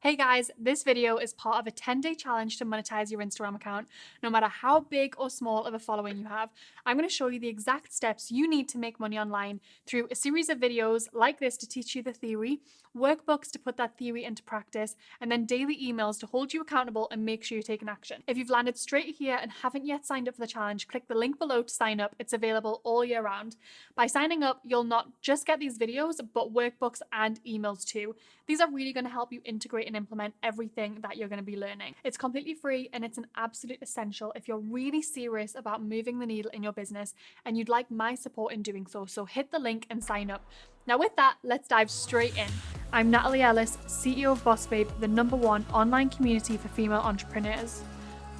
Hey guys, this video is part of a 10-day challenge to monetize your Instagram account, no matter how big or small of a following you have. I'm going to show you the exact steps you need to make money online through a series of videos like this to teach you the theory, workbooks to put that theory into practice, and then daily emails to hold you accountable and make sure you take an action. If you've landed straight here and haven't yet signed up for the challenge, click the link below to sign up. It's available all year round. By signing up, you'll not just get these videos, but workbooks and emails too. These are really going to help you integrate and implement everything that you're going to be learning. It's completely free and it's an absolute essential if you're really serious about moving the needle in your business and you'd like my support in doing so. So hit the link and sign up. Now with that, let's dive straight in. I'm Natalie Ellis, CEO of Boss Babe, the #1 online community for female entrepreneurs.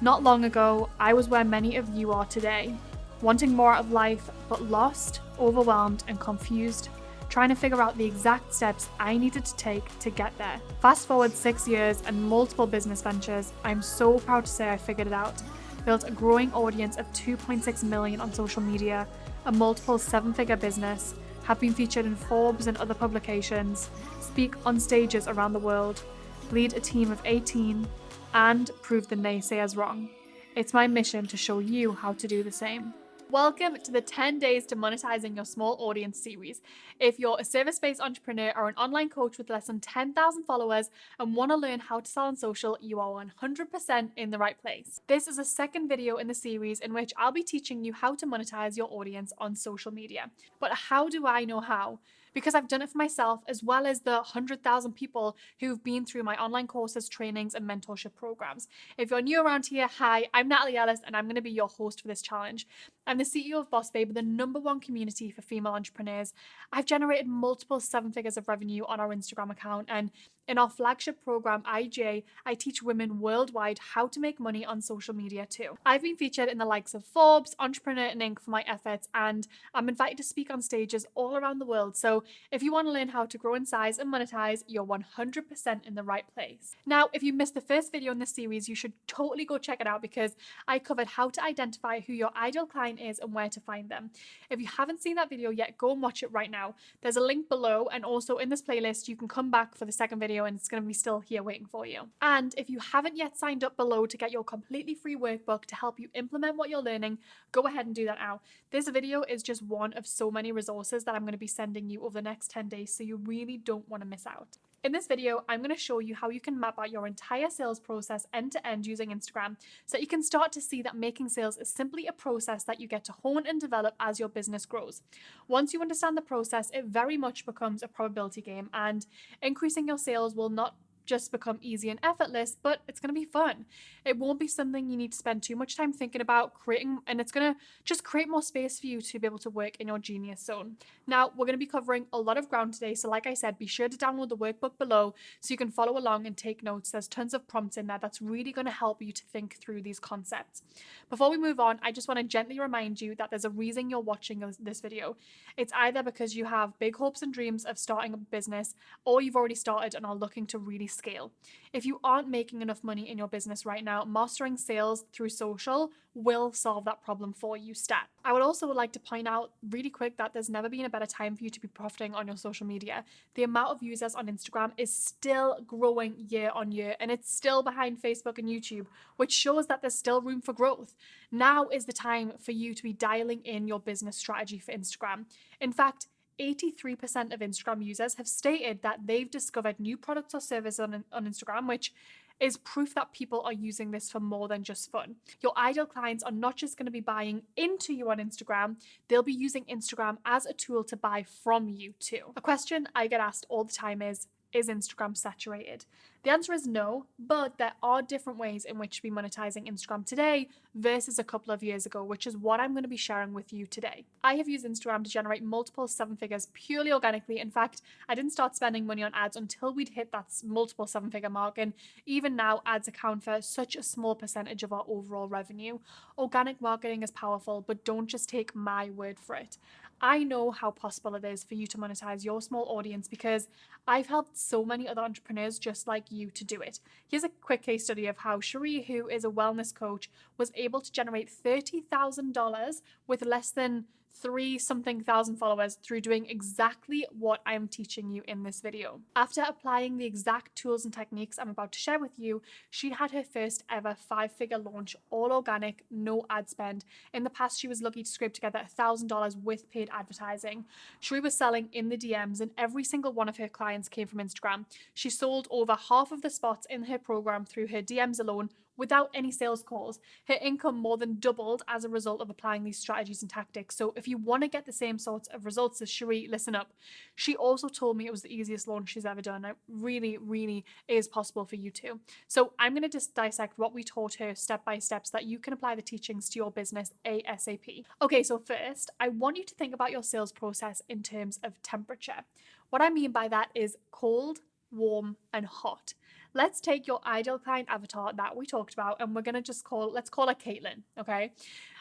Not long ago, I was where many of you are today, wanting more out of life, but lost, overwhelmed, and confused, trying to figure out the exact steps I needed to take to get there. Fast forward 6 years and multiple business ventures, I'm so proud to say I figured it out. Built a growing audience of 2.6 million on social media, a multiple 7-figure business, have been featured in Forbes and other publications, speak on stages around the world, lead a team of 18, and prove the naysayers wrong. It's my mission to show you how to do the same. Welcome to the 10 Days to Monetizing Your Small Audience series. If you're a service-based entrepreneur or an online coach with less than 10,000 followers and want to learn how to sell on social, you are 100% in the right place. This is a second video in the series in which I'll be teaching you how to monetize your audience on social media. But how do I know how? Because I've done it for myself as well as the 100,000 people who've been through my online courses, trainings, and mentorship programs. If you're new around here, hi, I'm Natalie Ellis and I'm going to be your host for this challenge. I'm the CEO of Boss Babe, the #1 community for female entrepreneurs. I've generated multiple 7 figures of revenue on our Instagram account, and in our flagship program, IJ, I teach women worldwide how to make money on social media too. I've been featured in the likes of Forbes, Entrepreneur Inc. for my efforts, and I'm invited to speak on stages all around the world. So if you want to learn how to grow in size and monetize, you're 100% in the right place. Now, if you missed the first video in this series, you should totally go check it out because I covered how to identify who your ideal client is and where to find them. If you haven't seen that video yet, go and watch it right now. There's a link below, and also in this playlist, you can come back for the second video and it's going to be still here waiting for you. And if you haven't yet signed up below to get your completely free workbook to help you implement what you're learning, go ahead and do that now. This video is just one of so many resources that I'm going to be sending you over the next 10 days, so you really don't want to miss out. In this video, I'm going to show you how you can map out your entire sales process end to end using Instagram so that you can start to see that making sales is simply a process that you get to hone and develop as your business grows. Once you understand the process, it very much becomes a probability game, and increasing your sales will not just become easy and effortless, but it's going to be fun. It won't be something you need to spend too much time thinking about creating, and it's going to just create more space for you to be able to work in your genius zone. Now, we're going to be covering a lot of ground today, so like I said, be sure to download the workbook below so you can follow along and take notes. There's tons of prompts in there that's really going to help you to think through these concepts. Before we move on, I just want to gently remind you that there's a reason you're watching this video. It's either because you have big hopes and dreams of starting a business, or you've already started and are looking to really scale. If you aren't making enough money in your business right now, mastering sales through social will solve that problem for you stat. I would also like to point out really quick that there's never been a better time for you to be profiting on your social media. The amount of users on Instagram is still growing year on year, and it's still behind Facebook and YouTube, which shows that there's still room for growth. Now is the time for you to be dialing in your business strategy for Instagram. In fact, 83% of Instagram users have stated that they've discovered new products or services on Instagram, which is proof that people are using this for more than just fun. Your ideal clients are not just going to be buying into you on Instagram, they'll be using Instagram as a tool to buy from you too. A question I get asked all the time is Instagram saturated? The answer is no, but there are different ways in which to be monetizing Instagram today versus a couple of years ago, which is what I'm going to be sharing with you today. I have used Instagram to generate multiple 7 figures purely organically. In fact, I didn't start spending money on ads until we'd hit that multiple 7-figure mark, and even now ads account for such a small percentage of our overall revenue. Organic marketing is powerful, but don't just take my word for it. I know how possible it is for you to monetize your small audience because I've helped so many other entrepreneurs just like you to do it. Here's a quick case study of how Cherie, who is a wellness coach, was able to generate $30,000 with less than 3-something thousand followers through doing exactly what I'm teaching you in this video. After applying the exact tools and techniques I'm about to share with you, she had her first ever 5-figure launch, all organic, no ad spend. In the past, she was lucky to scrape together $1,000 with paid advertising. She was selling in the DMs, and every single one of her clients came from Instagram. She sold over half of the spots in her program through her DMs alone, without any sales calls. Her income more than doubled as a result of applying these strategies and tactics. So if you want to get the same sorts of results as Cherie, listen up. She also told me it was the easiest launch she's ever done. It really, really is possible for you too. So I'm going to just dissect what we taught her step by step so that you can apply the teachings to your business ASAP. Okay, so first, I want you to think about your sales process in terms of temperature. What I mean by that is cold, warm, and hot. Let's take your ideal client avatar that we talked about, and we're going to let's call her Caitlin, okay?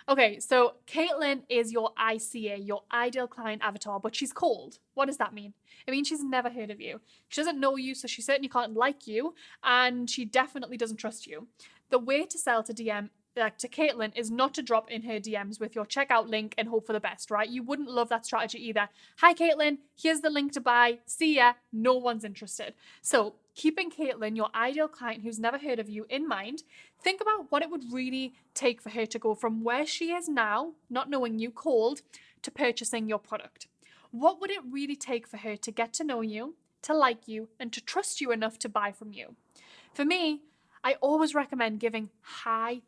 Okay, so Caitlin is your ICA, your ideal client avatar, but she's cold. What does that mean? It means she's never heard of you. She doesn't know you, so she certainly can't like you, and she definitely doesn't trust you. The way to sell to Caitlin is not to drop in her DMs with your checkout link and hope for the best, right? You wouldn't love that strategy either. Hi, Caitlin, here's the link to buy. See ya. No one's interested. So keeping Caitlin, your ideal client who's never heard of you, in mind, think about what it would really take for her to go from where she is now, not knowing you cold, to purchasing your product. What would it really take for her to get to know you, to like you, and to trust you enough to buy from you? For me, I always recommend giving high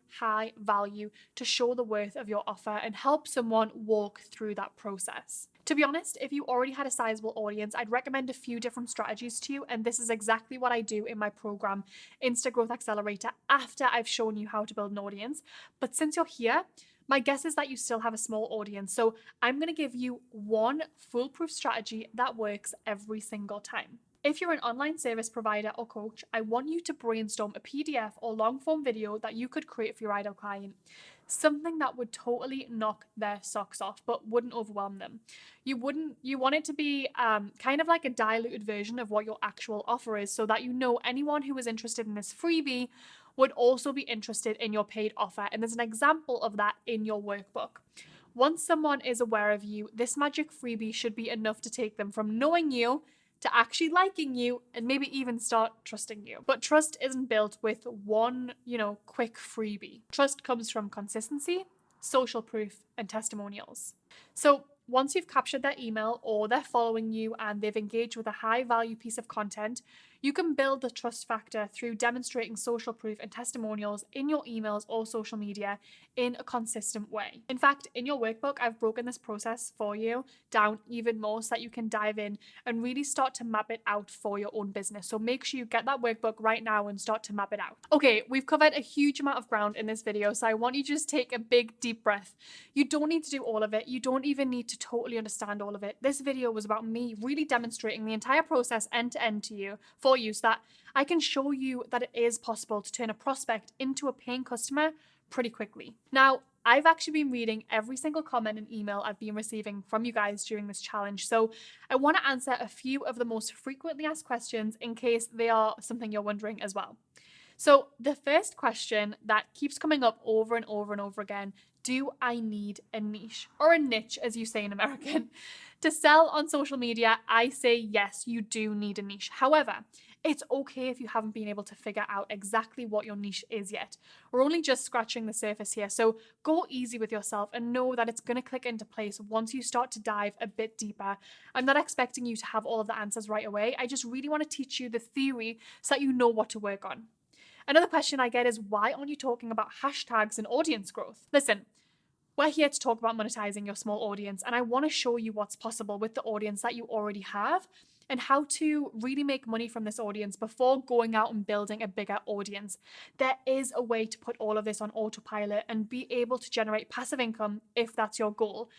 value to show the worth of your offer and help someone walk through that process. To be honest, if you already had a sizable audience, I'd recommend a few different strategies to you, and this is exactly what I do in my program, Insta Growth Accelerator, after I've shown you how to build an audience. But since you're here, my guess is that you still have a small audience, so I'm going to give you one foolproof strategy that works every single time. If you're an online service provider or coach, I want you to brainstorm a PDF or long form video that you could create for your ideal client. Something that would totally knock their socks off, but wouldn't overwhelm them. You want it to be kind of like a diluted version of what your actual offer is, so that you know anyone who is interested in this freebie would also be interested in your paid offer. And there's an example of that in your workbook. Once someone is aware of you, this magic freebie should be enough to take them from knowing you to actually liking you and maybe even start trusting you. But trust isn't built with one, quick freebie. Trust comes from consistency, social proof, and testimonials. So once you've captured their email or they're following you and they've engaged with a high value piece of content, you can build the trust factor through demonstrating social proof and testimonials in your emails or social media in a consistent way. In fact, in your workbook, I've broken this process for you down even more so that you can dive in and really start to map it out for your own business. So make sure you get that workbook right now and start to map it out. Okay, we've covered a huge amount of ground in this video, so I want you to just take a big deep breath. You don't need to do all of it. You don't even need to totally understand all of it. This video was about me really demonstrating the entire process end to end for you so that I can show you that it is possible to turn a prospect into a paying customer pretty quickly. Now, I've actually been reading every single comment and email I've been receiving from you guys during this challenge, so I want to answer a few of the most frequently asked questions in case they are something you're wondering as well. So the first question that keeps coming up over and over and over again: do I need a niche, or a niche as you say in American? To sell on social media, I say yes, you do need a niche. However, it's okay if you haven't been able to figure out exactly what your niche is yet. We're only just scratching the surface here, so go easy with yourself and know that it's going to click into place once you start to dive a bit deeper. I'm not expecting you to have all of the answers right away. I just really want to teach you the theory so that you know what to work on. Another question I get is, why aren't you talking about hashtags and audience growth? Listen, we're here to talk about monetizing your small audience, and I want to show you what's possible with the audience that you already have and how to really make money from this audience before going out and building a bigger audience. There is a way to put all of this on autopilot and be able to generate passive income if that's your goal.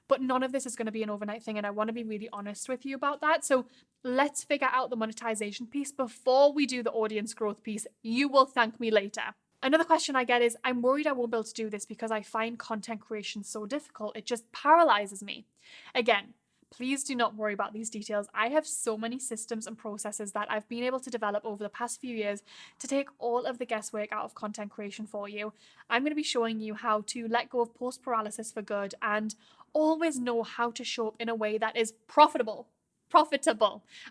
But none of this is going to be an overnight thing, and I want to be really honest with you about that. So let's figure out the monetization piece before we do the audience growth piece. You will thank me later. Another question I get is, I'm worried I won't be able to do this because I find content creation so difficult. It just paralyzes me. Again, Please do not worry about these details. I have so many systems and processes that I've been able to develop over the past few years to take all of the guesswork out of content creation for you. I'm going to be showing you how to let go of post paralysis for good and always know how to show up in a way that is profitable.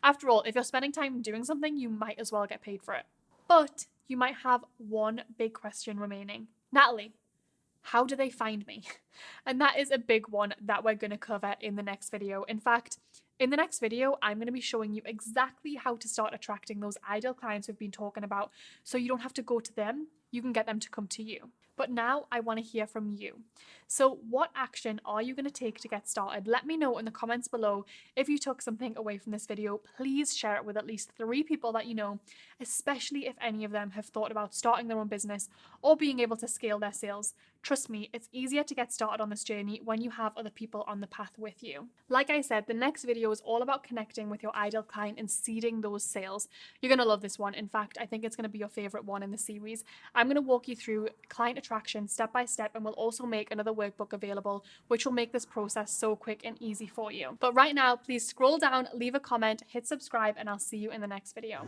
After all, if you're spending time doing something, you might as well get paid for it. But you might have one big question remaining. Natalie, how do they find me? And that is a big one that we're going to cover in the next video. In fact, in the next video, I'm going to be showing you exactly how to start attracting those ideal clients we've been talking about, so you don't have to go to them, you can get them to come to you. But now I want to hear from you. So what action are you going to take to get started? Let me know in the comments below. If you took something away from this video, please share it with at least 3 people that you know, especially if any of them have thought about starting their own business or being able to scale their sales. Trust me, it's easier to get started on this journey when you have other people on the path with you. Like I said, the next video is all about connecting with your ideal client and seeding those sales. You're going to love this one. In fact, I think it's going to be your favorite one in the series. I'm going to walk you through client attraction step by step, and we'll also make another workbook available, which will make this process so quick and easy for you. But right now, please scroll down, leave a comment, hit subscribe, and I'll see you in the next video.